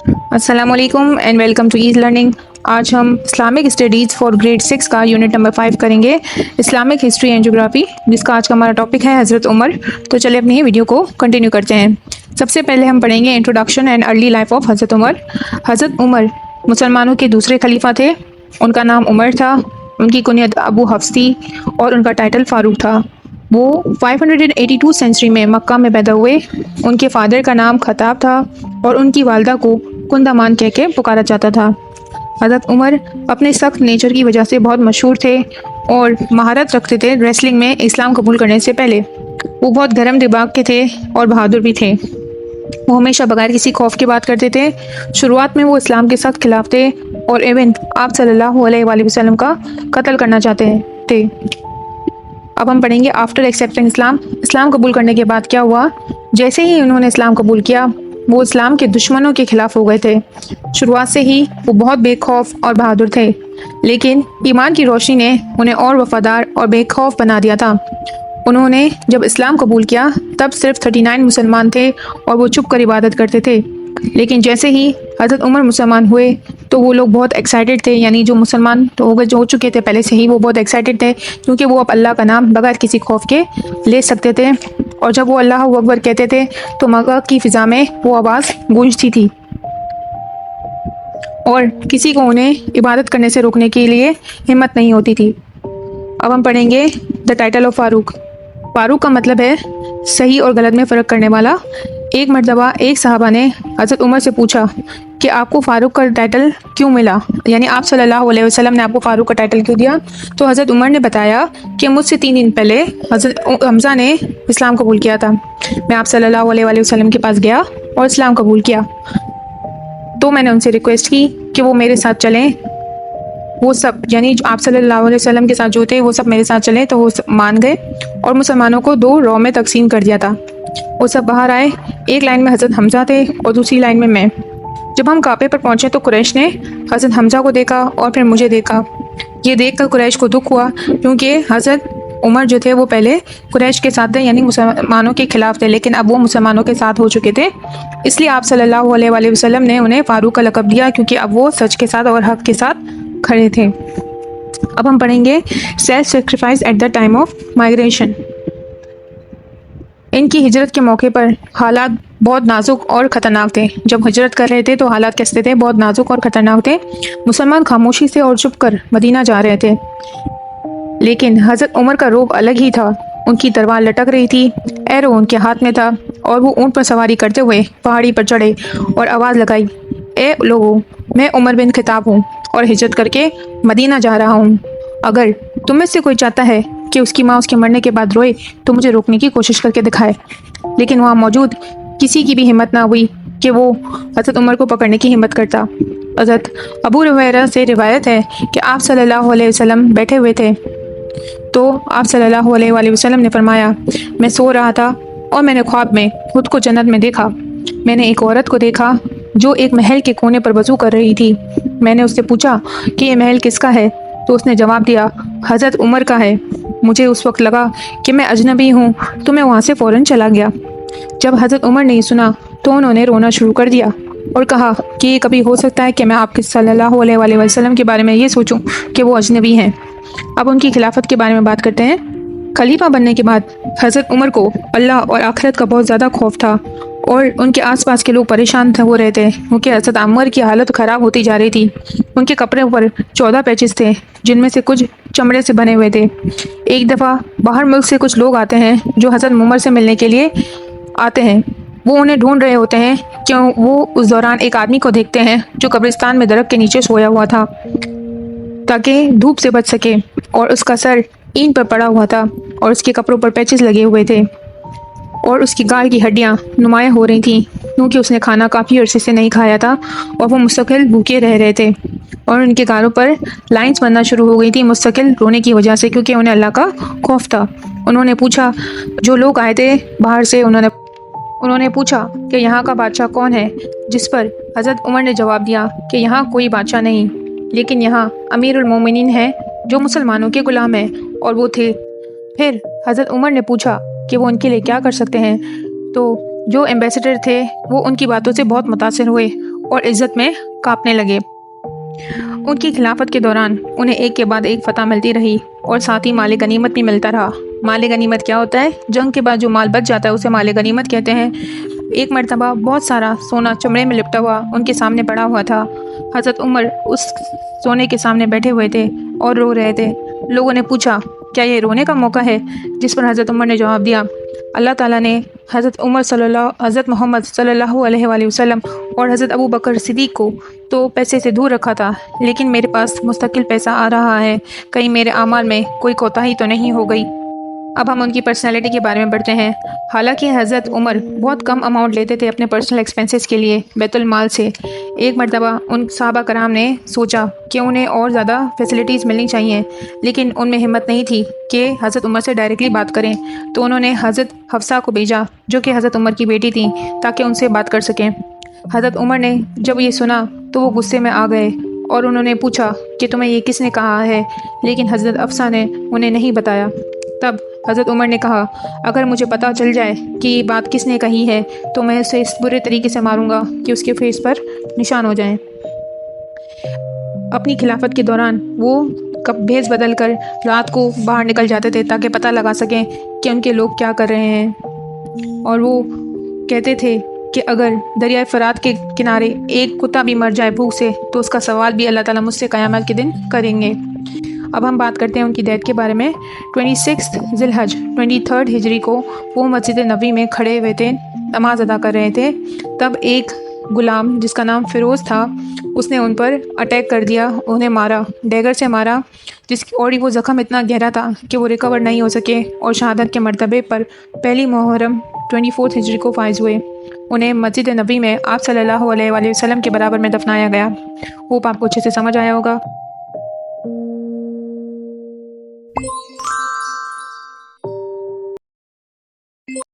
السلام علیکم and welcome to ease learning. آج ہم اسلامک اسٹڈیز فار گریڈ 6 کا یونٹ نمبر 5 کریں گے، اسلامک ہسٹری اینڈ جغرافی، جس کا آج کا ہمارا ٹاپک ہے حضرت عمر. تو چلے اپنی ویڈیو کو کنٹینیو کرتے ہیں. سب سے پہلے ہم پڑھیں گے introduction and early life of حضرت عمر. حضرت عمر مسلمانوں کے دوسرے خلیفہ تھے. ان کا نام عمر تھا، ان کی کنیت ابو حفص تھی اور ان کا ٹائٹل فاروق تھا. وہ 582 سینچری میں مکہ میں پیدا ہوئے. ان کے فادر کا نام خطاب تھا اور ان کی والدہ کو کندامان کہہ کے پکارا جاتا تھا. حضرت عمر اپنے سخت نیچر کی وجہ سے بہت مشہور تھے اور مہارت رکھتے تھے ریسلنگ میں اسلام قبول کرنے سے پہلے. وہ بہت گرم دماغ کے تھے اور بہادر بھی تھے. وہ ہمیشہ بغیر کسی خوف کی بات کرتے تھے. شروعات میں وہ اسلام کے سخت خلاف تھے اور ایون آپ صلی اللہ علیہ وآلہ وسلم کا قتل کرنا چاہتے تھے. اب ہم پڑھیں گے آفٹر ایکسیپٹنگ اسلام. اسلام قبول کرنے کے بعد کیا ہوا؟ جیسے ہی انہوں نے اسلام قبول کیا، وہ اسلام کے دشمنوں کے خلاف ہو گئے تھے. شروعات سے ہی وہ بہت بے خوف اور بہادر تھے، لیکن ایمان کی روشنی نے انہیں اور وفادار اور بے خوف بنا دیا تھا. انہوں نے جب اسلام قبول کیا تب صرف 39 مسلمان تھے اور وہ چھپ کر عبادت کرتے تھے. لیکن جیسے ہی حضرت عمر مسلمان ہوئے تو وہ لوگ بہت ایکسائٹڈ تھے، یعنی جو مسلمان جو ہو چکے تھے پہلے سے ہی، وہ بہت ایکسائٹڈ تھے کیونکہ وہ اب اللہ کا نام بغیر کسی خوف کے لے سکتے تھے. اور جب وہ اللہ اکبر کہتے تھے تو مکہ کی فضا میں وہ آواز گونجتی تھی اور کسی کو انہیں عبادت کرنے سے روکنے کے لیے ہمت نہیں ہوتی تھی. اب ہم پڑھیں گے دا ٹائٹل آف فاروق. فاروق کا مطلب ہے صحیح اور غلط میں فرق کرنے والا. ایک مرتبہ ایک صحابہ نے حضرت عمر سے پوچھا کہ آپ کو فاروق کا ٹائٹل کیوں ملا، یعنی آپ صلی اللہ علیہ وسلم نے آپ کو فاروق کا ٹائٹل کیوں دیا؟ تو حضرت عمر نے بتایا کہ مجھ سے 3 دن پہلے حضرت حمزہ نے اسلام قبول کیا تھا. میں آپ صلی اللہ علیہ وآلہ وسلم کے پاس گیا اور اسلام قبول کیا، تو میں نے ان سے ریکویسٹ کی کہ وہ میرے ساتھ چلیں. وہ سب یعنی آپ صلی اللہ علیہ وسلم کے ساتھ جو تھے وہ سب میرے ساتھ چلیں، تو وہ مان گئے اور مسلمانوں کو 2 رو میں تقسیم کر دیا تھا. وہ سب باہر آئے. ایک لائن میں حضرت حمزہ تھے اور دوسری لائن میں میں. جب ہم کعبے پر پہنچے تو قریش نے حضرت حمزہ کو دیکھا اور پھر مجھے دیکھا. یہ دیکھ کر قریش کو دکھ ہوا کیونکہ حضرت عمر جو تھے وہ پہلے قریش کے ساتھ تھے، یعنی مسلمانوں کے خلاف تھے، لیکن اب وہ مسلمانوں کے ساتھ ہو چکے تھے. اس لیے آپ صلی اللہ علیہ وآلہ وسلم نے انہیں فاروق کا لقب دیا کیونکہ اب وہ سچ کے ساتھ اور حق کے ساتھ کھڑے تھے. اب ہم پڑھیں گے self sacrifice at the time of migration. ان کی ہجرت کے موقع پر حالات بہت نازک اور خطرناک تھے. جب ہجرت کر رہے تھے تو حالات کیسے تھے؟ بہت نازک اور خطرناک تھے. مسلمان خاموشی سے اور چھپ کر مدینہ جا رہے تھے، لیکن حضرت عمر کا روب الگ ہی تھا. ان کی تلوار لٹک رہی تھی، ایرو ان کے ہاتھ میں تھا اور وہ اونٹ پر سواری کرتے ہوئے پہاڑی پر چڑھے اور آواز لگائی، اے لوگو، میں عمر بن خطاب ہوں اور ہجرت کر کے مدینہ جا رہا ہوں. اگر تم میں سے کوئی چاہتا ہے کہ اس کی ماں اس کے مرنے کے بعد روئے تو مجھے روکنے کی کوشش کر کے دکھائے. لیکن وہاں موجود کسی کی بھی ہمت نہ ہوئی کہ وہ حضرت عمر کو پکڑنے کی ہمت کرتا. حضرت ابو ہریرہ سے روایت ہے کہ آپ صلی اللہ علیہ وسلم بیٹھے ہوئے تھے تو آپ صلی اللہ علیہ وآلہ وسلم نے فرمایا، میں سو رہا تھا اور میں نے خواب میں خود کو جنت میں دیکھا. میں نے ایک عورت کو دیکھا جو ایک محل کے کونے پر وضو کر رہی تھی. میں نے اس سے پوچھا کہ یہ محل کس کا ہے؟ تو اس نے جواب دیا، حضرت عمر کا ہے. مجھے اس وقت لگا کہ میں اجنبی ہوں تو میں وہاں سے فوراً چلا گیا. جب حضرت عمر نے یہ سنا تو انہوں نے رونا شروع کر دیا اور کہا کہ یہ کبھی ہو سکتا ہے کہ میں آپ کے صلی اللہ علیہ وآلہ وسلم کے بارے میں یہ سوچوں کہ وہ اجنبی ہیں. اب ان کی خلافت کے بارے میں بات کرتے ہیں. خلیفہ بننے کے بعد حضرت عمر کو اللہ اور آخرت کا بہت زیادہ خوف تھا اور ان کے آس پاس کے لوگ پریشان ہو رہے تھے کیونکہ حضرت عمر کی حالت خراب ہوتی جا رہی تھی. ان کے کپڑے پر 14 پیچز تھے جن میں سے کچھ چمڑے سے بنے ہوئے تھے. ایک دفعہ باہر ملک سے کچھ لوگ آتے ہیں جو حضرت عمر سے ملنے کے لیے آتے ہیں. وہ انہیں ڈھونڈ رہے ہوتے ہیں کہ وہ اس دوران ایک آدمی کو دیکھتے ہیں جو قبرستان میں درخت کے نیچے سویا ہوا تھا تاکہ دھوپ سے بچ سکے، اور اس کا سر اینٹ پر پڑا ہوا تھا اور اس کے کپڑوں پر پیچز لگے ہوئے تھے اور اس کی گال کی ہڈیاں نمایاں ہو رہی تھیں کیونکہ اس نے کھانا کافی عرصے سے نہیں کھایا تھا اور وہ مستقل بھوکے رہ رہے تھے اور ان کے گالوں پر لائنز بننا شروع ہو گئی تھی مستقل رونے کی وجہ سے کیونکہ انہیں اللہ کا خوف تھا. انہوں نے پوچھا، جو لوگ آئے تھے باہر سے، انہوں نے پوچھا کہ یہاں کا بادشاہ کون ہے؟ جس پر حضرت عمر نے جواب دیا کہ یہاں کوئی بادشاہ نہیں، لیکن یہاں امیر المومنین ہیں جو مسلمانوں کے غلام ہیں، اور وہ تھے. پھر حضرت عمر نے پوچھا کہ وہ ان کے لیے کیا کر سکتے ہیں، تو جو ایمبیسڈر تھے وہ ان کی باتوں سے بہت متاثر ہوئے اور عزت میں کانپنے لگے۔ ان کی خلافت کے دوران انہیں ایک کے بعد ایک فتح ملتی رہی اور ساتھ ہی مال غنیمت بھی ملتا رہا۔ مال غنیمت کیا ہوتا ہے؟ جنگ کے بعد جو مال بچ جاتا ہے اسے مال غنیمت کہتے ہیں۔ ایک مرتبہ بہت سارا سونا چمڑے میں لپٹا ہوا ان کے سامنے پڑا ہوا تھا۔ حضرت عمر اس سونے کے سامنے بیٹھے ہوئے تھے اور رو رہے تھے۔ لوگوں نے پوچھا کیا یہ رونے کا موقع ہے؟ جس پر حضرت عمر نے جواب دیا، اللہ تعالیٰ نے حضرت محمد صلی اللہ علیہ وآلہ وسلم اور حضرت ابو بکر صدیق کو تو پیسے سے دور رکھا تھا، لیکن میرے پاس مستقل پیسہ آ رہا ہے، کہیں میرے اعمال میں کوئی کوتاہی تو نہیں ہو گئی۔ اب ہم ان کی پرسنالٹی کے بارے میں پڑھتے ہیں۔ حالانکہ حضرت عمر بہت کم اماؤنٹ لیتے تھے اپنے پرسنل ایکسپینسز کے لیے بیت المال سے۔ ایک مرتبہ ان صحابہ کرام نے سوچا کہ انہیں اور زیادہ فیسلٹیز ملنی چاہیے، لیکن ان میں ہمت نہیں تھی کہ حضرت عمر سے ڈائریکٹلی بات کریں، تو انہوں نے حضرت حفصہ کو بھیجا جو کہ حضرت عمر کی بیٹی تھیں، تاکہ ان سے بات کر سکیں۔ حضرت عمر نے جب یہ سنا تو وہ غصے میں آ گئے اور انہوں نے پوچھا کہ تمہیں یہ کس نے کہا ہے، لیکن حضرت حفصہ نے انہیں نہیں بتایا۔ تب حضرت عمر نے کہا اگر مجھے پتہ چل جائے کہ یہ بات کس نے کہی ہے تو میں اسے اس برے طریقے سے ماروں گا کہ اس کے فیس پر نشان ہو جائیں۔ اپنی خلافت کے دوران وہ بھیس بدل کر رات کو باہر نکل جاتے تھے تاکہ پتہ لگا سکیں کہ ان کے لوگ کیا کر رہے ہیں، اور وہ کہتے تھے کہ اگر دریائے فرات کے کنارے ایک کتا بھی مر جائے بھوک سے تو اس کا سوال بھی اللہ تعالیٰ مجھ سے قیامت کے دن کریں گے۔ اب ہم بات کرتے ہیں ان کی ڈیتھ کے بارے میں۔ 26 ذی الحج 23 ہجری کو وہ مسجد نبوی میں کھڑے ہوئے تھے، نماز ادا کر رہے تھے۔ تب ایک غلام جس کا نام فیروز تھا اس نے ان پر اٹیک کر دیا، انہیں مارا، ڈیگر سے مارا، اور وہ زخم اتنا گہرا تھا کہ وہ ریکور نہیں ہو سکے اور شہادت کے مرتبے پر پہلی محرم 24 ہجری کو فائز ہوئے۔ انہیں مسجد نبوی میں آپ صلی اللہ علیہ وآلہ وسلم کے برابر میں دفنایا گیا۔ ہوپ آپ کو اچھے سے سمجھ آیا ہوگا۔